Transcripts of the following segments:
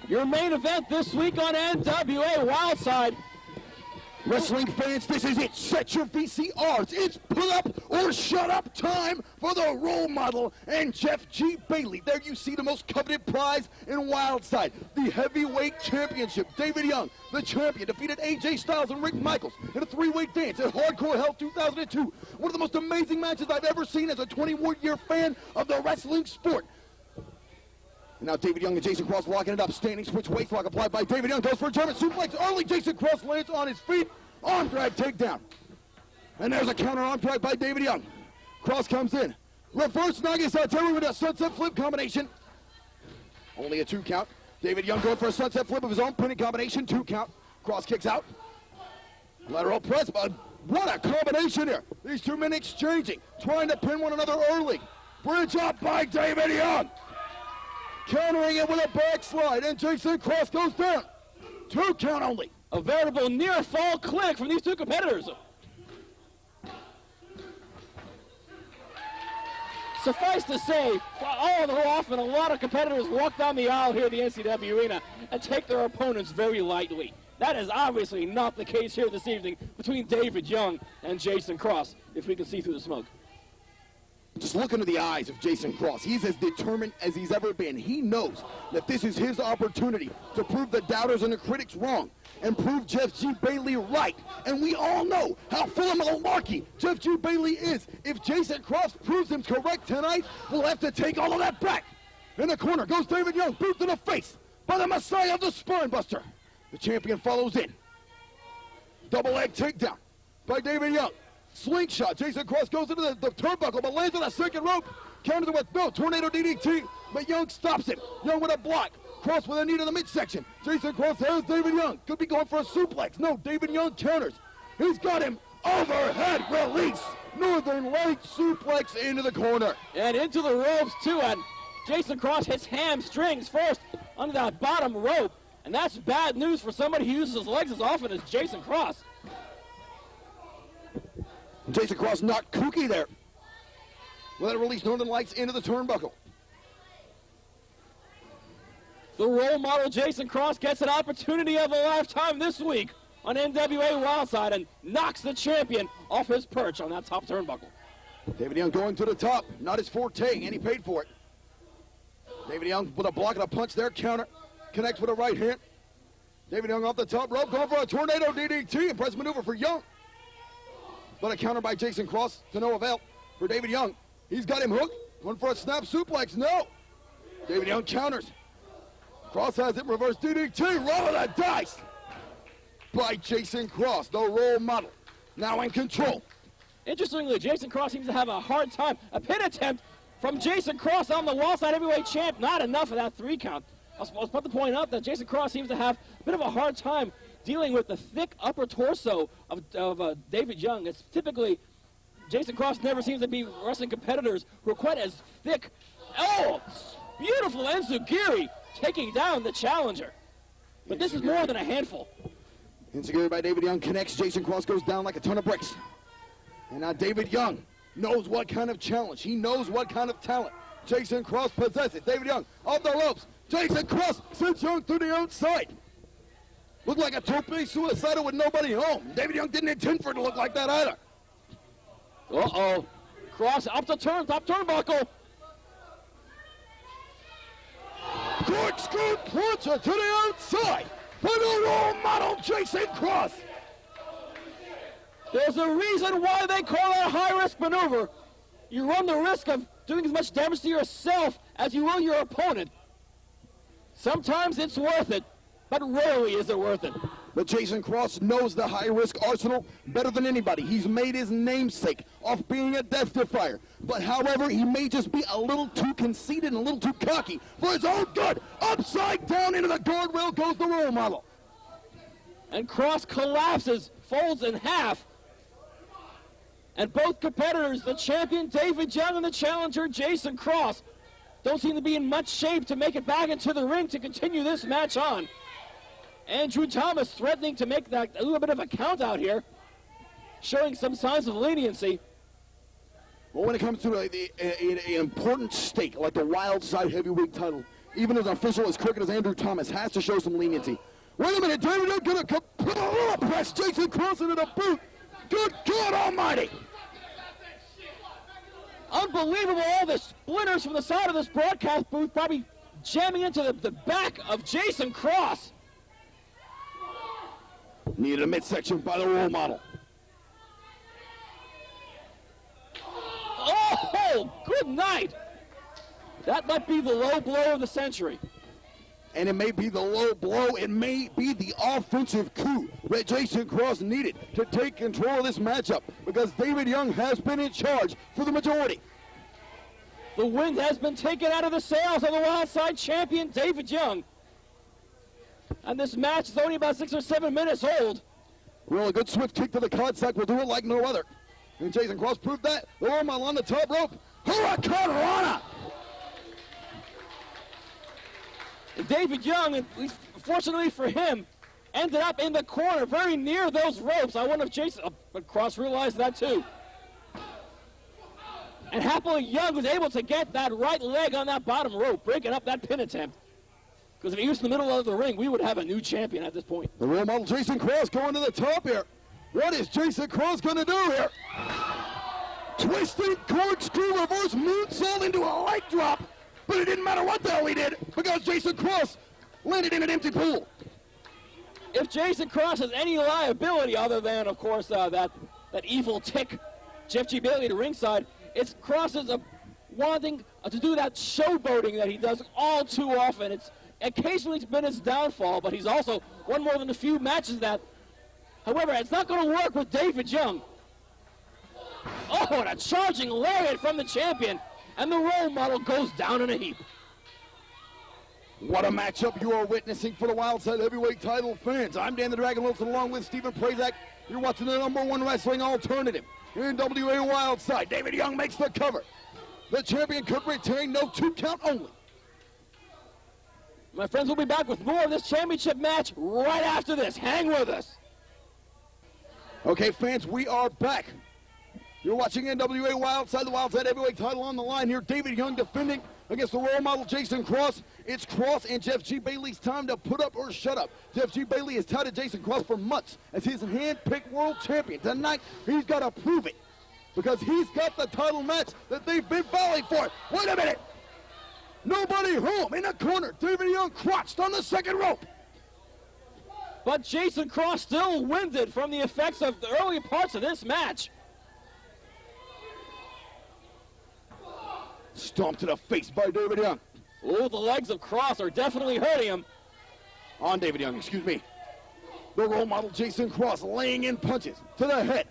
Your main event this week on NWA Wildside. Wrestling fans, this is it. Set your VCRs. It's pull up or shut up time for the role model and Jeff G. Bailey. There you see the most coveted prize in Wildside, the heavyweight championship. David Young, the champion, defeated AJ Styles and Rick Michaels in a three-way dance at Hardcore Hell 2002. One of the most amazing matches I've ever seen as a 21-year fan of the wrestling sport. Now David Young and Jason Cross locking it up. Standing switch waistlock applied by David Young. Goes for a German suplex. Early Jason Cross lands on his feet. Arm drag takedown. And there's a counter arm drag by David Young. Cross comes in. Reverse Nagasatari with a sunset flip combination. Only a 2 count. David Young going for a sunset flip of his own pinning combination. 2 count. Cross kicks out. Lateral press. But what a combination here. These two men exchanging. Trying to pin one another early. Bridge up by David Young. Countering it with a backslide, and Jason Cross goes down. 2 count only. A veritable near-fall click from these two competitors. Suffice to say, all too often, a lot of competitors walk down the aisle here at the NCW Arena and take their opponents very lightly. That is obviously not the case here this evening between David Young and Jason Cross, if we can see through the smoke. Just look into the eyes of Jason Cross. He's as determined as he's ever been. He knows that this is his opportunity to prove the doubters and the critics wrong and prove Jeff G. Bailey right. And we all know how full of malarkey Jeff G. Bailey is. If Jason Cross proves him correct tonight, we'll have to take all of that back. In the corner goes David Young, boot to the face by the Messiah of the Spine Buster. The champion follows in. Double leg takedown by David Young. Slingshot. Jason Cross goes into the turnbuckle, but lands on a second rope. Counters it with no tornado DDT, but Young stops him. Young with a block. Cross with a knee to the midsection. Jason Cross has David Young. Could be going for a suplex. No, David Young counters. He's got him. Overhead release. Northern Light suplex into the corner. And into the ropes, too. And Jason Cross hits hamstrings first under that bottom rope. And that's bad news for somebody who uses his legs as often as Jason Cross. Jason Cross not kooky there. Let it release Northern Lights into the turnbuckle. The role model Jason Cross gets an opportunity of a lifetime this week on NWA Wildside and knocks the champion off his perch on that top turnbuckle. David Young going to the top. Not his forte, and he paid for it. David Young with a block and a punch there. Counter. Connects with a right hand. David Young off the top rope. Going for a tornado DDT. Impressive maneuver for Young. But a counter by Jason Cross to no avail for David Young. He's got him hooked. Going for a snap suplex. No. David Young counters. Cross has it. Reverse DDT. Roll of the dice by Jason Cross, the role model. Now in control. Interestingly, Jason Cross seems to have a hard time. A pin attempt from Jason Cross on the Wildside heavyweight champ. Not enough of that 3 count. I was about to point out that Jason Cross seems to have a bit of a hard time dealing with the thick upper torso of David Young. It's typically, Jason Cross never seems to be wrestling competitors who are quite as thick. Oh, beautiful Enzugiri taking down the challenger. But this is more than a handful. Enzugiri by David Young connects. Jason Cross goes down like a ton of bricks. And now David Young knows what kind of challenge. He knows what kind of talent Jason Cross possesses. David Young off the ropes. Jason Cross sends Young through the outside. Looked like a tope suicidal with nobody home. David Young didn't intend for it to look like that either. Uh-oh. Cross up the top turnbuckle. Corkscrew puncher to the outside for the role model Jason Cross. There's a reason why they call it a high-risk maneuver. You run the risk of doing as much damage to yourself as you will your opponent. Sometimes it's worth it, but rarely is it worth it. But Jason Cross knows the high-risk arsenal better than anybody. He's made his namesake off being a death defier. But however, he may just be a little too conceited and a little too cocky for his own good. Upside down into the guardrail goes the role model. And Cross collapses, folds in half. And both competitors, the champion David Young and the challenger Jason Cross, don't seem to be in much shape to make it back into the ring to continue this match on. Andrew Thomas threatening to make that a little bit of a count out here, showing some signs of leniency. Well, when it comes to an important stake like the Wildside heavyweight title, even as an official as crooked as Andrew Thomas has to show some leniency. Wait a minute, David Young gonna press Jason Cross into the boot. Good God Almighty! Unbelievable, all the splinters from the side of this broadcast booth probably jamming into the back of Jason Cross. Needed a midsection by the role model. Oh, good night. That might be the low blow of the century. And it may be the low blow, it may be the offensive coup that Jason Cross needed to take control of this matchup, because David Young has been in charge for the majority. The wind has been taken out of the sails of the Wildside champion, David Young. And this match is only about 6 or 7 minutes old. Well, a good swift kick to the codsack will do it like no other. And Jason Cross proved that. The role model on the top rope. Hurricane Rana! David Young, at least fortunately for him, ended up in the corner, very near those ropes. I wonder if Jason, but Cross realized that too. And happily, Young was able to get that right leg on that bottom rope, breaking up that pin attempt. Because if he was in the middle of the ring, we would have a new champion at this point. The role model Jason Cross going to the top here. What is Jason Cross going to do here? Twisted corkscrew reverse moonsault into a leg drop. But it didn't matter what the hell he did, because Jason Cross landed in an empty pool. If Jason Cross has any liability other than, of course, that evil tick, Jeff G. Bailey to ringside, it's Cross's wanting to do that showboating that he does all too often. It's occasionally been his downfall, but he's also won more than a few matches that. However, it's not going to work with David Young. Oh, and a charging lariat from the champion. And the role model goes down in a heap. What a matchup you are witnessing for the Wildside Heavyweight title fans. I'm Dan the Dragon Wilson along with Stephen Prazak. You're watching the #1 wrestling alternative in NWA Wildside. David Young makes the cover. The champion could retain, no 2 count only. My friends, we'll be back with more of this championship match right after this. Hang with us. Okay, fans, we are back. You're watching NWA Wildside, the Wildside Heavyweight title on the line here. David Young defending against the role model Jason Cross. It's Cross and Jeff G. Bailey's time to put up or shut up. Jeff G. Bailey has touted Jason Cross for months as his hand-picked world champion. Tonight, he's got to prove it, because he's got the title match that they've been battling for. Wait a minute. Nobody home in the corner. David Young crouched on the second rope. But Jason Cross still winded from the effects of the early parts of this match. Stomped to the face by David Young. Oh, the legs of Cross are definitely hurting him. On David Young, excuse me. The role model Jason Cross laying in punches to the head.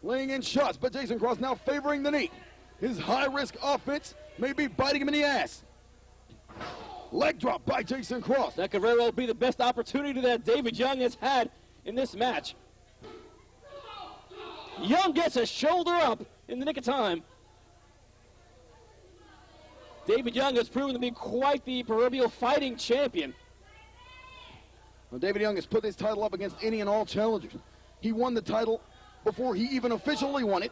Laying in shots, but Jason Cross now favoring the knee. His high-risk offense may be biting him in the ass. Leg drop by Jason Cross. That could very well be the best opportunity that David Young has had in this match. Young gets a shoulder up in the nick of time. David Young has proven to be quite the proverbial fighting champion. Well, David Young has put his title up against any and all challengers. He won the title before he even officially won it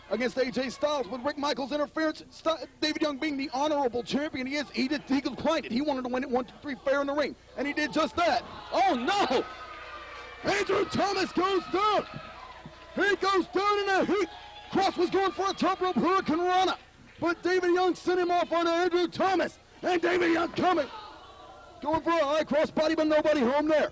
against AJ Styles with Rick Michaels' interference. David Young being the honorable champion he is, he declined it. He wanted to win it 1, 2, 3 fair in the ring, and he did just that. Oh, no! Andrew Thomas goes down. He goes down in a heap. Cross was going for a top rope Hurricane Rana, but David Young sent him off on Andrew Thomas, and David Young coming. Going for a high cross body, but nobody home there.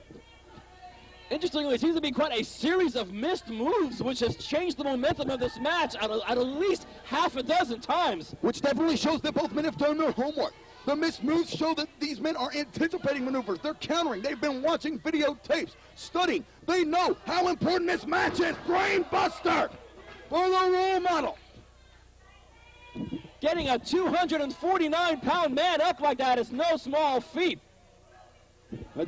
Interestingly, it seems to be quite a series of missed moves, which has changed the momentum of this match at least half a dozen times. Which definitely shows that both men have done their homework. The missed moves show that these men are anticipating maneuvers. They're countering. They've been watching videotapes, studying. They know how important this match is. Brain buster for the role model. Getting a 249-pound man up like that is no small feat.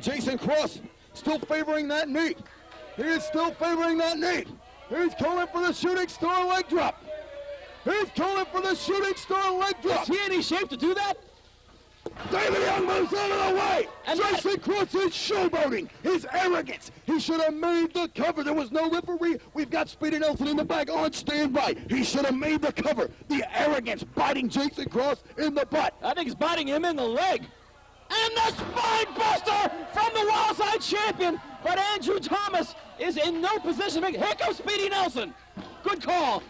Jason Cross still favoring that knee. He is still favoring that knee. He's calling for the shooting star leg drop. He's calling for the shooting star leg drop. Is he in any shape to do that? David Young moves out of the way. Hey, And Jason Cross is showboating. His arrogance. He should have made the cover. There was no referee. We've got Speedy Nelson in the back on standby. He should have made the cover. The arrogance biting Jason Cross in the butt. I think he's biting him in the leg. And the spine buster from the Wildside champion. But Andrew Thomas is in no position to make it. Here comes Speedy Nelson. Good call.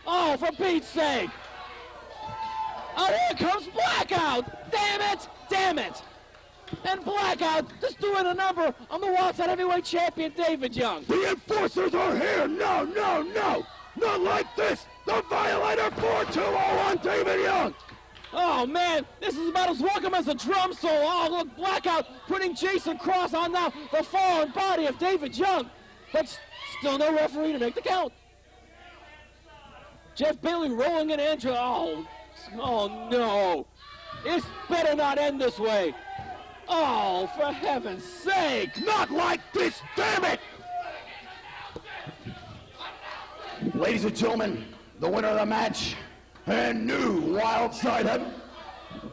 Oh, for Pete's sake. Oh, here comes Blackout. Damn it. Damn it. And Blackout just doing a number on the Wildside heavyweight champion, David Young. The enforcers are here. No, no, no. Not like this. The Violator 4-2-0 on David Young. Oh, man, this is about as welcome as a drum solo. Oh, look, Blackout putting Jason Cross on now the fallen body of David Young. But still no referee to make the count. Jeff Bailey rolling in Andrew. Oh, no. This better not end this way. Oh, for heaven's sake. Not like this, damn it! Ladies and gentlemen, the winner of the match, and new Wildside heaven.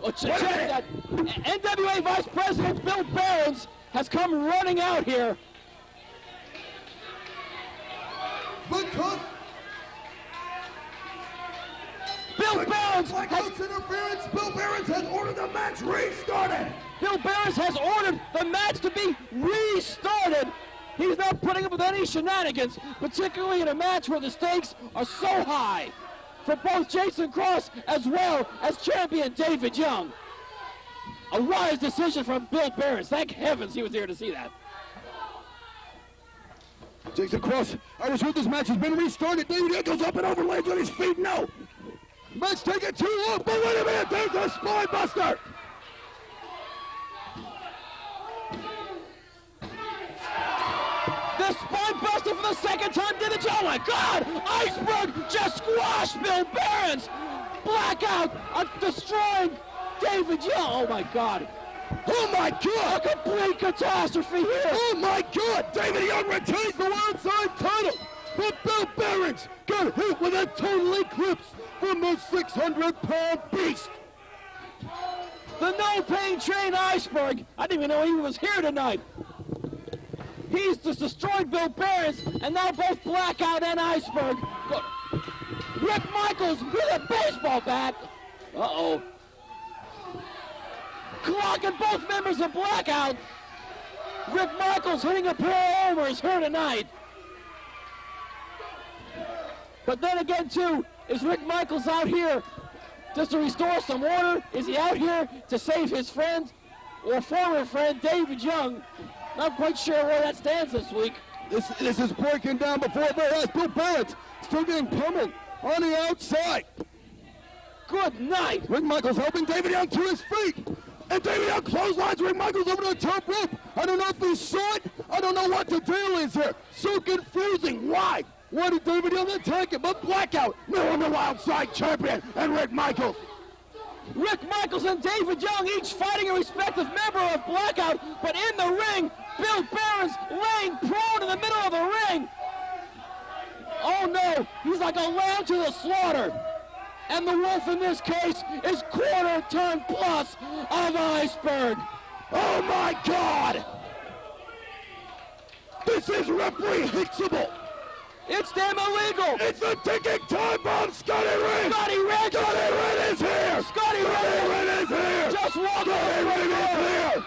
Well, check that. NWA Vice President Bill Behrens has come running out here. Because Bill Behrens Blackout's interference, Bill Behrens has ordered the match restarted. Bill Behrens has ordered the match to be restarted. He's not putting up with any shenanigans, particularly in a match where the stakes are so high for both Jason Cross as well as champion David Young. A wise decision from Bill Behrens. Thank heavens he was here to see that. Jason Cross, I just heard this match has been restarted. David Young goes up and over, lands on his feet. No. Match taking too long, but wait a minute, there's a spine buster. The spine buster for the second time did it. Oh my God! Iceberg just squashed Bill Behrens. Blackout destroying David Young. Oh my God! Oh my God! A complete catastrophe here. Oh my God! David Young retains the Wildside title, but Bill Behrens got hit with a total eclipse from the 600-pound beast. The no-pain train Iceberg. I didn't even know he was here tonight. He's just destroyed Bill Behrens, and now both Blackout and Iceberg. Rick Michaels with a baseball bat. Uh-oh. Clocking both members of Blackout. Rick Michaels hitting a pair of homers here tonight. But then again, too, is Rick Michaels out here just to restore some order? Is he out here to save his friend or former friend David Young? Not quite sure where that stands this week. This is breaking down before their eyes. Bill Behrens still getting pummeled on the outside. Good night. Rick Michaels helping David Young to his feet. And David Young clotheslines Rick Michaels over the top rope. I don't know if he saw it. I don't know what the deal is here. So confusing. Why? Why did David Young attack him? But Blackout, new on the Wildside champion, and Rick Michaels. Rick Michaels and David Young each fighting a respective member of Blackout, but in the ring, Bill Behrens laying prone in the middle of the ring. Oh no, he's like a lamb to the slaughter. And the wolf in this case is quarter turn plus of Iceberg. Oh my God! This is reprehensible! It's damn illegal! It's a ticking time bomb, Scottie Wrenn! Scottie Wrenn! Scottie Wrenn is here! Scottie Wrenn is here! Just walk over Scottie Wrenn is here!